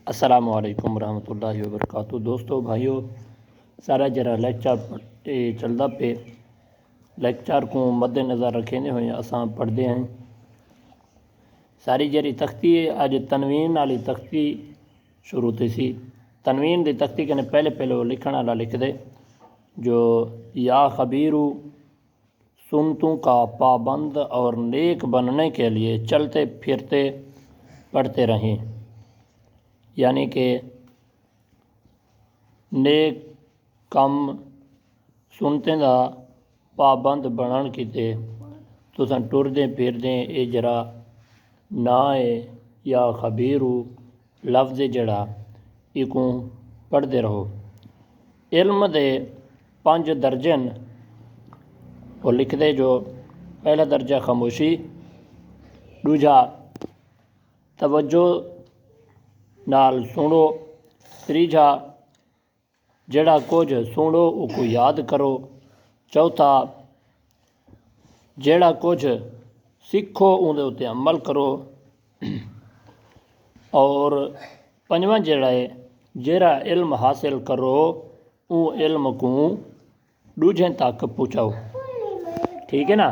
السلام علیکم ورحمۃ اللہ وبرکاتہ۔ دوستو بھائیو، سارا جرا لیکچر چلدا پہ لیکچر کو مد نظر رکھنے ہوئے اساں پڑھتے ہیں۔ ساری جری تختی ہے اج تنوین والی تختی شروع تھی سی۔ تنوین دی تختی کے پہلے وہ لکھن والا لکھ دے جو یا خبیرو سنتوں کا پابند اور نیک بننے کے لیے چلتے پھرتے پڑھتے رہیں، یعنی کہ نیک کم سنتے دا پابند بنن کیتے تساں ٹردیں پھردیں اے جرا نا ہے یا خبیرو لفظ جڑا ایکوں پڑھتے رہو۔ علم دے 5 درجے وہ لکھ دے جو پہلا درجہ خاموشی، دوجا توجہ نال سنو، تیجا جڑا کچھ سنو او کو یاد کرو، چوتھا جڑا کچھ سیکھو اون دے اتے عمل کرو، اور پنجواں جڑا علم حاصل کرو او علم کو دوجھیں تک پہنچاؤ۔ ٹھیک ہے نا؟